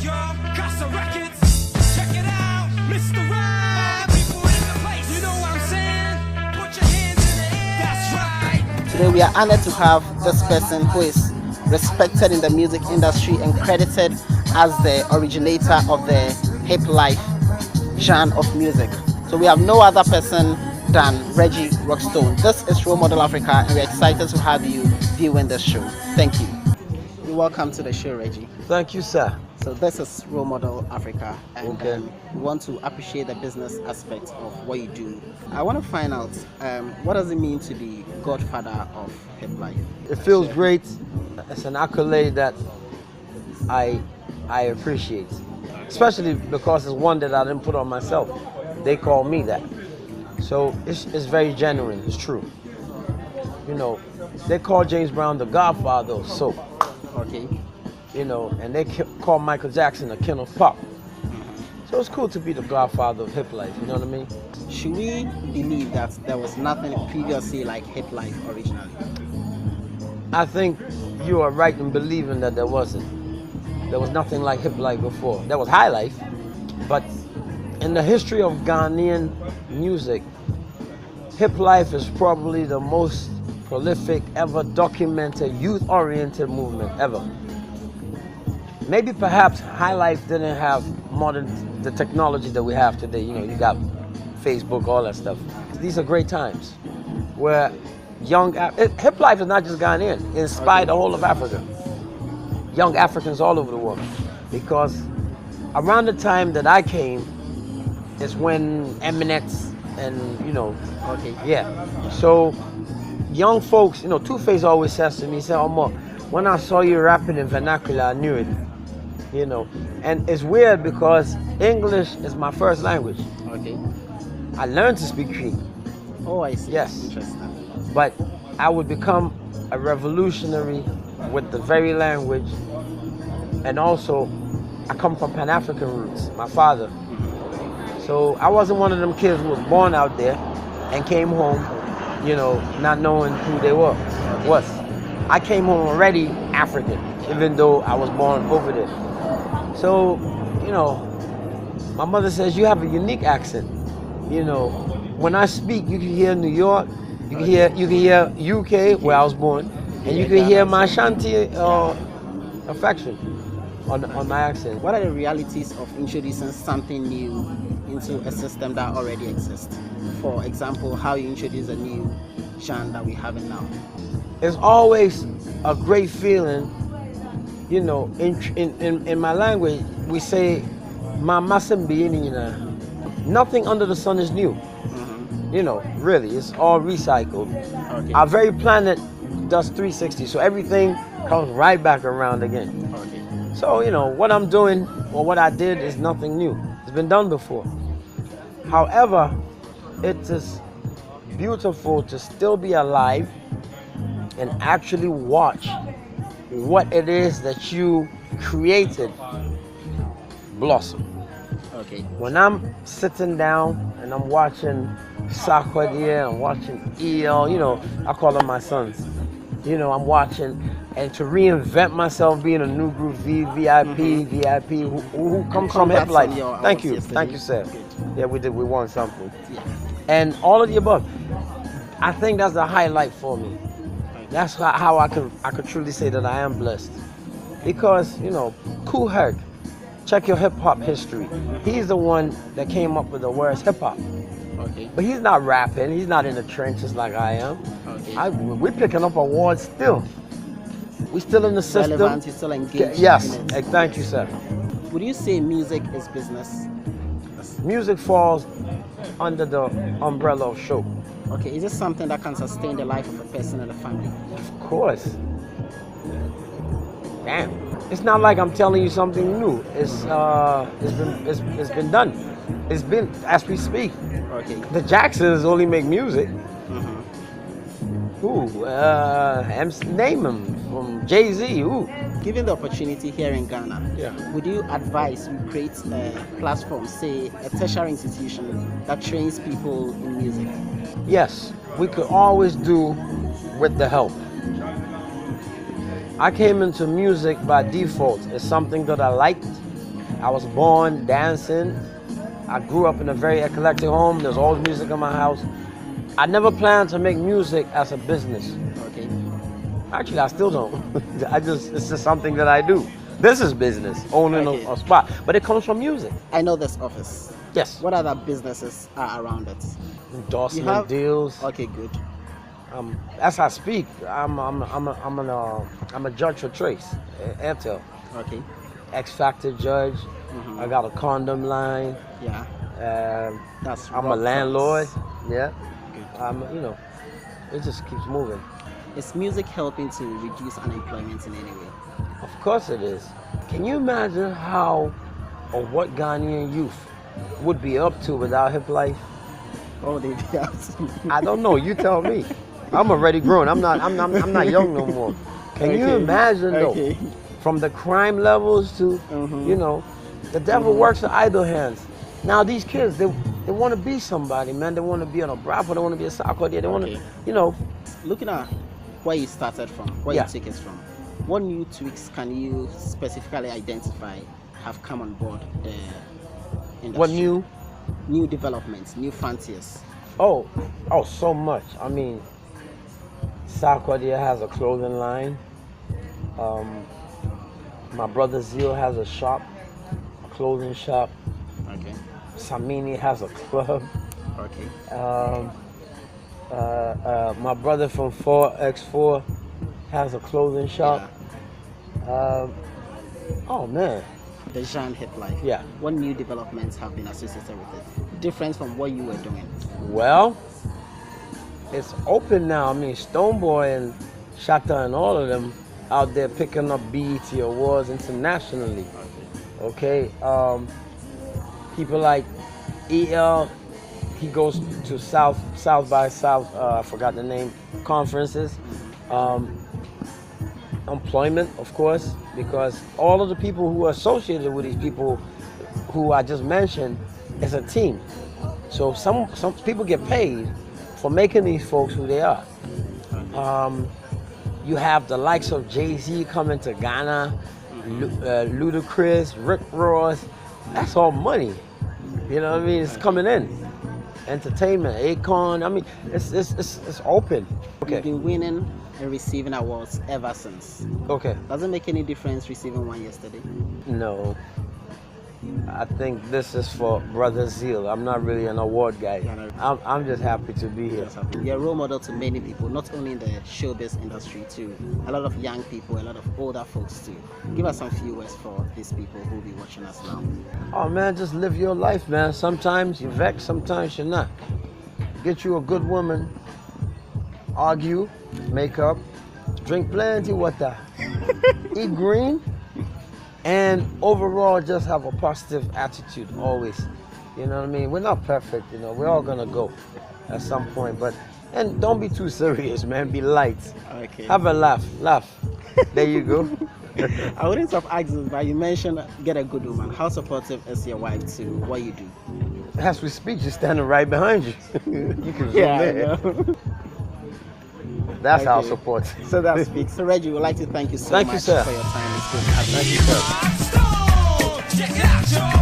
y'all. Casa Records. Check it out. Mr. Ride. All the people in the place. You know what I'm saying? Put your hands in the air. That's right. Today we are honored to have this person who is respected in the music industry and credited as the originator of the hip life genre of music. So we have no other person than Reggie Rockstone. This is Role Model Africa, and we're excited to have you viewing this show. Thank you. You're welcome to the show, Reggie. Thank you, sir. So this is Role Model Africa, and Okay. we want to appreciate the business aspect of what you do. I want to find out what does it mean to be godfather of hip life? It feels great. It's an accolade that I appreciate, especially because it's one that I didn't put on myself. They call me that. So it's very genuine, it's true. You know, they call James Brown the godfather of soul. Okay. You know, and they call Michael Jackson the king of pop. So it's cool to be the godfather of hip life, you know what I mean? Should we believe that there was nothing previously like hip life originally? I think you are right in believing that there wasn't. There was nothing like hip life before. There was high life, but in the history of Ghanaian music, hip life is probably the most prolific ever documented youth-oriented movement ever. Maybe perhaps high life didn't have the technology that we have today. You know, you got Facebook, all that stuff. These are great times where hip life is not just Ghanaian, it inspired the whole of Africa. Young Africans all over the world. Because around the time that I came is when Eminence and, you know, Okay. yeah. So young folks, you know, Two-Face always says to me, he said, "Omo, when I saw you rapping in vernacular, I knew it." You know, and it's weird because English is my first language. Okay. I learned to speak Cree, Oh, I see. Yes. Interesting. but I would become a revolutionary with the very language. And also, I come from Pan-African roots, my father. So I wasn't one of them kids who was born out there and came home, you know, not knowing who they were. I came home already African, even though I was born over there. So, you know, my mother says, you have a unique accent. You know, when I speak, you can hear New York, you can hear UK, where I was born, and you can hear my Shanti affection on my accent. What are the realities of introducing something new into a system that already exists? For example, how you introduce a new genre that we have now. It's always a great feeling, you know. In my language, we say, nothing under the sun is new. You know, really, it's all recycled. Okay. Our very planet does 360, so everything comes right back around again. Okay. So, you know, what I'm doing or what I did is nothing new. It's been done before. However, it is beautiful to still be alive and actually watch what it is that you created blossom. Okay. When I'm sitting down and I'm watching Sarkodie, I'm watching EL, you know, I call them my sons. You know, I'm watching, and to reinvent myself being a new group, VIP, who comes from hip life. Thank you, sir. Yeah, we did, we won something. Yeah. And all of the above. I think that's the highlight for me. That's how I could truly say that I am blessed. Because, you know, Kool Herc, check your hip hop history. He's the one that came up with the words hip hop. Okay. But he's not rapping, he's not in the trenches like I am. Okay. We're picking up awards still. We're still in the system. Relevant, you're still engaged. Yes, in it. thank you, sir. Would you say music is business? Music falls under the umbrella of show. Okay, is this something that can sustain the life of a person and a family? Of course. Damn. It's not like I'm telling you something new. It's been done. It's been as we speak. Okay. The Jacksons only make music. Who? Name them. From Jay-Z. Who? Given the opportunity here in Ghana, Yeah. would you advise we create a platform, say a tertiary institution that trains people in music? Yes, we could always do with the help. I came into music by default. It's something that I liked. I was born dancing. I grew up in a very eclectic home. There's always music in my house. I never planned to make music as a business. Okay. Actually, I still don't. It's just something that I do. This is business, owning Okay. a spot. But it comes from music. I know this office. Yes. What other businesses are around it? Endorsement You have- deals. Okay, good. As I speak, I'm a judge for Trace, Airtel, Okay. X Factor judge. Mhm. I got a condom line. Yeah. That's. I'm a rock landlord. stars. Yeah. Good. It just keeps moving. Is music helping to reduce unemployment in any way? Of course it is. Can you imagine how or what Ghanaian youth would be up to without hip life? Oh, they have. I don't know. You tell me. I'm already grown. I'm not young no more. Can you Okay. imagine though? Okay. From the crime levels to Mhm. the devil works with idle hands. Now these kids, they want to be somebody, man. They want to be on a Bravo. They want to be a soccer. They want Okay. to, Looking at where you started from, where Yeah. you took it from, what new tweaks can you specifically identify have come on board the industry? what new? New developments, new frontiers? Oh, so much. I mean, Sarkodie has a clothing line. My brother Zeal has a shop, a clothing shop. Okay. Samini has a club. Okay. My brother from 4X4 has a clothing shop. Oh man. The Jean hip life. Yeah. What new developments have been associated with it? Different from what you were doing. Well, it's open now. I mean, Stoneboy and Shatta and all of them out there picking up BET awards internationally. Okay. People like EL, he goes to South by South. I forgot the name. Conferences. Employment, of course, because all of the people who are associated with these people who I just mentioned is a team. So some people get paid for making these folks who they are. You have the likes of Jay-Z coming to Ghana, Ludacris, Rick Ross. That's all money. You know what I mean? It's coming in. Entertainment, Akon. I mean, it's open. Okay. You've been winning and receiving awards ever since. Okay. Does it make any difference receiving one yesterday? No. I think this is for Brother Zeal. I'm not really an award guy. I'm just happy to be here. You're a role model to many people, not only in the showbiz industry too. A lot of young people, a lot of older folks too. Give us some few words for these people who will be watching us now. Oh man, just live your life, man. Sometimes you're vexed, sometimes you're not. Get you a good woman, argue, make up, drink plenty water, eat green, and overall just have a positive attitude always. You know what I mean? We're not perfect, we're all gonna go at some point, and don't be too serious, man. Be light. Okay. Have a laugh. There you go. I wouldn't have asked this, but you mentioned get a good woman. How supportive is your wife to what you do? As we speak, she's standing right behind you. You can zoom Yeah, in. I know. That's our Okay. support. So that speaks. So Reggie, we'd like to thank you so Thank you, much sir. for your time. It's good to have you. Thank you, sir. Rockstone. Check it out, y'all.